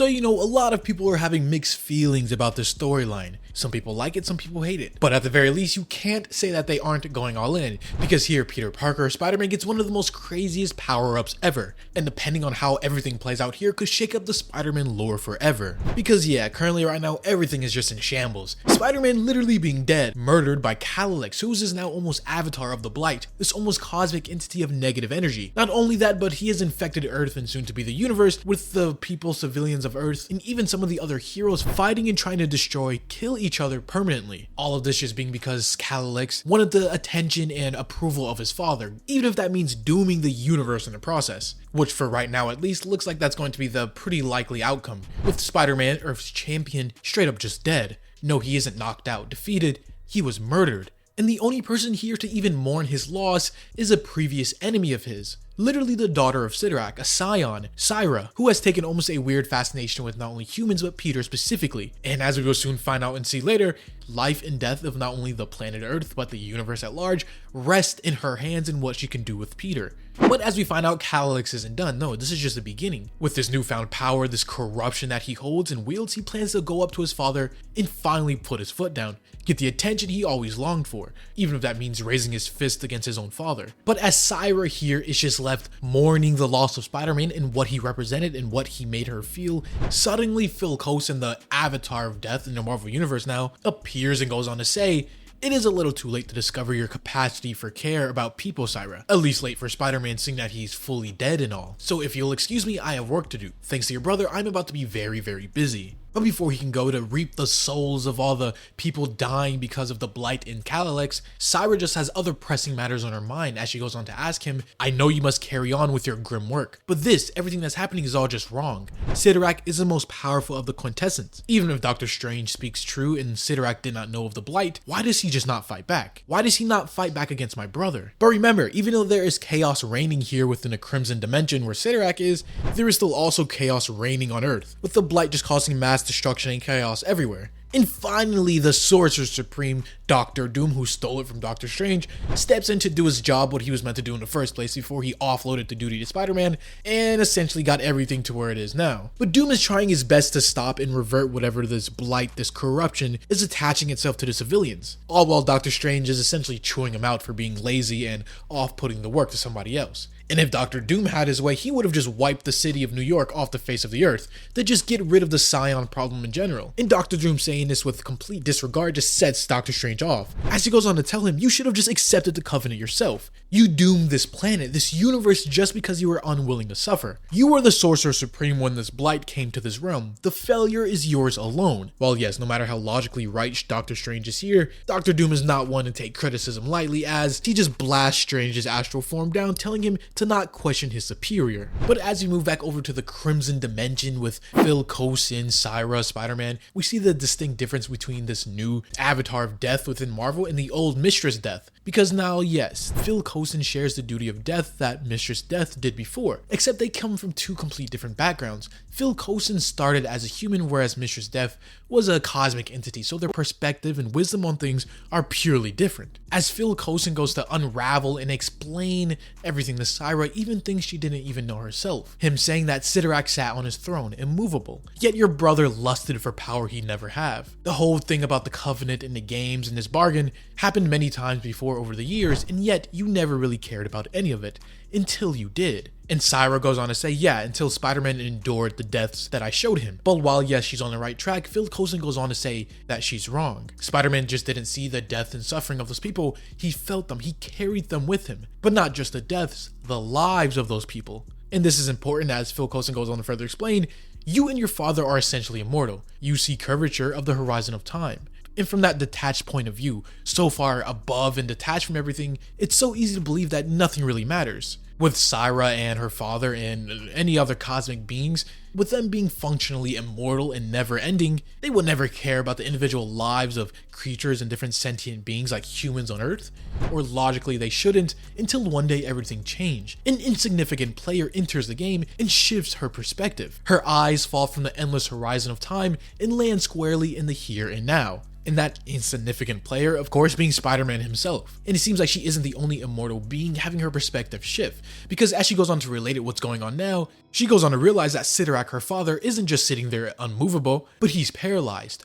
So a lot of people are having mixed feelings about this storyline. Some people like it, some people hate it. But at the very least, you can't say that they aren't going all in, because here Peter Parker, Spider-Man, gets one of the most craziest power-ups ever. And depending on how everything plays out here, could shake up the Spider-Man lore forever. Because yeah, currently right now, everything is just in shambles. Spider-Man literally being dead, murdered by Calyx, who is now almost Avatar of the Blight, this almost cosmic entity of negative energy. Not only that, but he has infected Earth and soon to be the universe, with the people, civilians of Earth, and even some of the other heroes fighting and trying to destroy, kill each other permanently. All of this just being because Calyx wanted the attention and approval of his father, even if that means dooming the universe in the process. Which for right now at least looks like that's going to be the pretty likely outcome, with Spider-Man, Earth's champion, straight up just dead. No, he isn't knocked out, defeated, he was murdered. And the only person here to even mourn his loss is a previous enemy of his. Literally the daughter of Sidorak, a scion, Syra, who has taken almost a weird fascination with not only humans but Peter specifically. And as we will soon find out and see later, life and death of not only the planet Earth but the universe at large rest in her hands and what she can do with Peter. But as we find out, Calyx isn't done. No, this is just the beginning. With this newfound power, this corruption that he holds and wields, he plans to go up to his father and finally put his foot down. Get the attention he always longed for, even if that means raising his fist against his own father. But as Syra here is just left mourning the loss of Spider-Man and what he represented and what he made her feel, suddenly Phil Coulson, the Avatar of Death in the Marvel Universe now, appears and goes on to say, "It is a little too late to discover your capacity for care about people, Syra. At least late for Spider-Man, seeing that he's fully dead and all. So if you'll excuse me, I have work to do. Thanks to your brother, I'm about to be very, very busy." But before he can go to reap the souls of all the people dying because of the Blight in Calyx, Syra just has other pressing matters on her mind as she goes on to ask him, "I know you must carry on with your grim work, but everything that's happening is all just wrong. Sidorak is the most powerful of the quintessence. Even if Doctor Strange speaks true and Sidorak did not know of the Blight, why does he just not fight back? Why does he not fight back against my brother?" But remember, even though there is chaos reigning here within a Crimson Dimension where Sidorak is, there is still also chaos reigning on Earth, with the Blight just causing mass destruction and chaos everywhere. And finally, the Sorcerer Supreme, Doctor Doom, who stole it from Doctor Strange, steps in to do his job, what he was meant to do in the first place before he offloaded the duty to Spider-Man, and essentially got everything to where it is now. But Doom is trying his best to stop and revert whatever this blight, this corruption, is attaching itself to the civilians. All while Doctor Strange is essentially chewing him out for being lazy and off-putting the work to somebody else. And if Dr. Doom had his way, he would have just wiped the city of New York off the face of the earth to just get rid of the Scion problem in general. And Dr. Doom saying this with complete disregard just sets Doctor Strange off, as he goes on to tell him, "You should have just accepted the covenant yourself. You doomed this planet, this universe, just because you were unwilling to suffer. You were the Sorcerer Supreme when this blight came to this realm. The failure is yours alone." While yes, no matter how logically right Doctor Strange is here, Dr. Doom is not one to take criticism lightly, as he just blasts Strange's astral form down, telling him to not question his superior. But as we move back over to the Crimson Dimension with Phil Coulson, Syra, Spider-Man, we see the distinct difference between this new Avatar of Death within Marvel and the old Mistress Death. Because now, yes, Phil Coulson shares the duty of death that Mistress Death did before, except they come from two complete different backgrounds. Phil Coulson started as a human, whereas Mistress Death was a cosmic entity, so their perspective and wisdom on things are purely different. As Phil Coulson goes to unravel and explain everything to Syra, even things she didn't even know herself. Him saying that Sidorak sat on his throne, immovable, yet your brother lusted for power he'd never have. The whole thing about the covenant and the games and this bargain happened many times before over the years, and yet you never really cared about any of it until you did. And Syra goes on to say, yeah, until Spider-Man endured the deaths that I showed him. But while yes, she's on the right track, Phil Coulson goes on to say that she's wrong. Spider-Man just didn't see the death and suffering of those people, he felt them, he carried them with him. But not just the deaths, the lives of those people. And this is important, as Phil Coulson goes on to further explain, you and your father are essentially immortal. You see curvature of the horizon of time. And from that detached point of view, so far above and detached from everything, it's so easy to believe that nothing really matters. With Syra and her father and any other cosmic beings, with them being functionally immortal and never ending, they will never care about the individual lives of creatures and different sentient beings like humans on Earth, or logically they shouldn't, until one day everything changed. An insignificant player enters the game and shifts her perspective. Her eyes fall from the endless horizon of time and land squarely in the here and now. And that insignificant player, of course, being Spider-Man himself. And it seems like she isn't the only immortal being having her perspective shift, because as she goes on to relate it what's going on now, she goes on to realize that Sidorak, her father, isn't just sitting there unmovable, but he's paralyzed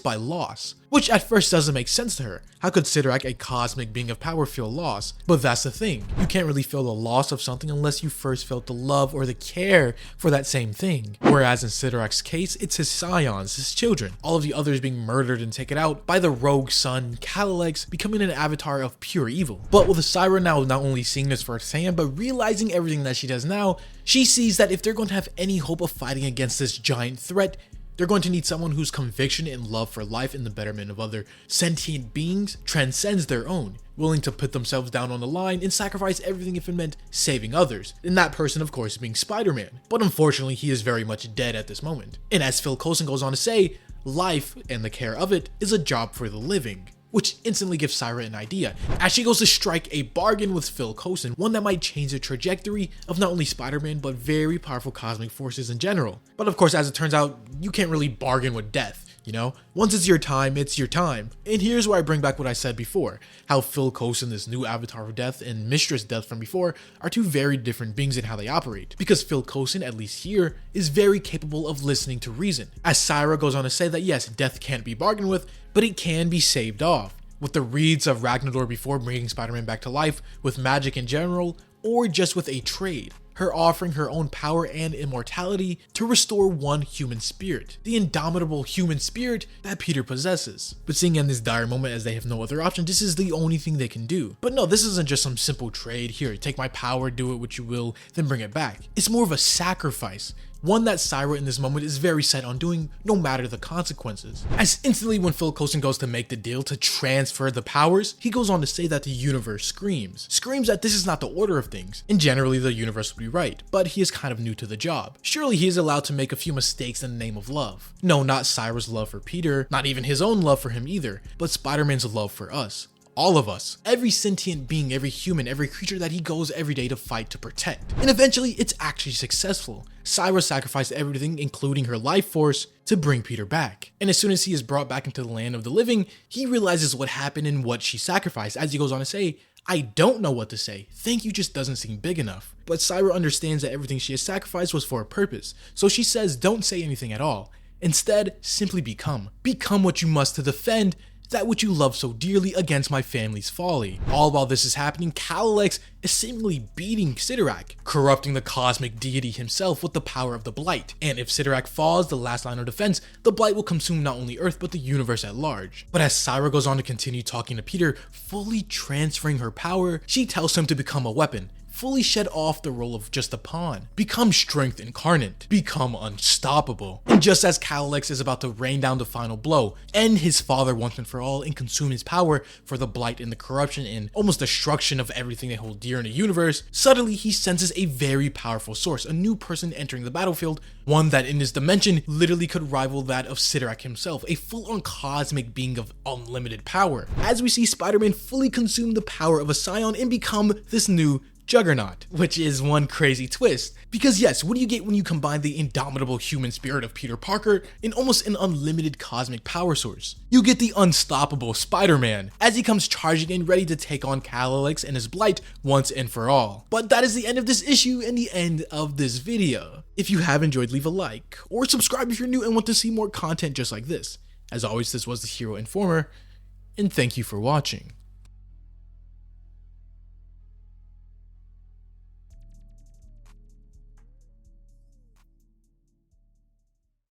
by loss. Which at first doesn't make sense to her. How could Sidorak, a cosmic being of power, feel loss? But that's the thing. You can't really feel the loss of something unless you first felt the love or the care for that same thing. Whereas in Sidorak's case, it's his scions, his children. All of the others being murdered and taken out by the rogue son, Calilex, becoming an avatar of pure evil. But with Syra now not only seeing this firsthand, but realizing everything that she does now, she sees that if they're going to have any hope of fighting against this giant threat, they're going to need someone whose conviction and love for life and the betterment of other sentient beings transcends their own, willing to put themselves down on the line and sacrifice everything if it meant saving others. And that person, of course, being Spider-Man. But unfortunately, he is very much dead at this moment. And as Phil Coulson goes on to say, life and the care of it is a job for the living. Which instantly gives Syra an idea, as she goes to strike a bargain with Phil Coulson, one that might change the trajectory of not only Spider-Man, but very powerful cosmic forces in general. But of course, as it turns out, you can't really bargain with death, you know? Once it's your time, it's your time. And here's where I bring back what I said before, how Phil Coulson, this new avatar of death, and Mistress Death from before, are two very different beings in how they operate. Because Phil Coulson, at least here, is very capable of listening to reason. As Syra goes on to say that yes, death can't be bargained with, but it can be saved off. With the reeds of Ragnarok before bringing Spider-Man back to life, with magic in general, or just with a trade. Her offering her own power and immortality to restore one human spirit, the indomitable human spirit that Peter possesses. But seeing in this dire moment as they have no other option, this is the only thing they can do. But no, this isn't just some simple trade, here, take my power, do it what you will, then bring it back. It's more of a sacrifice. One that Syra in this moment is very set on doing, no matter the consequences. As instantly when Phil Coulson goes to make the deal to transfer the powers, he goes on to say that the universe screams that this is not the order of things, and generally the universe would be right, but he is kind of new to the job. Surely he is allowed to make a few mistakes in the name of love. No, not Syra's love for Peter, not even his own love for him either, but Spider-Man's love for us. All of us, every sentient being, every human, every creature that he goes every day to fight to protect. And eventually, it's actually successful. Syra sacrificed everything, including her life force, to bring Peter back. And as soon as he is brought back into the land of the living, he realizes what happened and what she sacrificed. As he goes on to say, I don't know what to say. Thank you just doesn't seem big enough. But Syra understands that everything she has sacrificed was for a purpose. So she says, don't say anything at all. Instead, simply become. Become what you must to defend that which you love so dearly against my family's folly. All while this is happening, Calilex is seemingly beating Sidorak, corrupting the cosmic deity himself with the power of the Blight. And if Sidorak falls, the last line of defense, the Blight will consume not only Earth, but the universe at large. But as Syra goes on to continue talking to Peter, fully transferring her power, she tells him to become a weapon, fully shed off the role of just a pawn, become strength incarnate, become unstoppable. And just as Calilex is about to rain down the final blow, end his father once and for all, and consume his power for the Blight and the corruption and almost destruction of everything they hold dear in the universe, suddenly he senses a very powerful source, a new person entering the battlefield, one that in this dimension literally could rival that of Sidorak himself, a full-on cosmic being of unlimited power. As we see Spider-Man fully consume the power of a scion and become this new Juggernaut, which is one crazy twist. Because yes, what do you get when you combine the indomitable human spirit of Peter Parker in almost an unlimited cosmic power source? You get the unstoppable Spider-Man, as he comes charging in ready to take on Calilex and his Blight once and for all. But that is the end of this issue and the end of this video. If you have enjoyed, leave a like, or subscribe if you're new and want to see more content just like this. As always, this was the Hero Informer, and thank you for watching.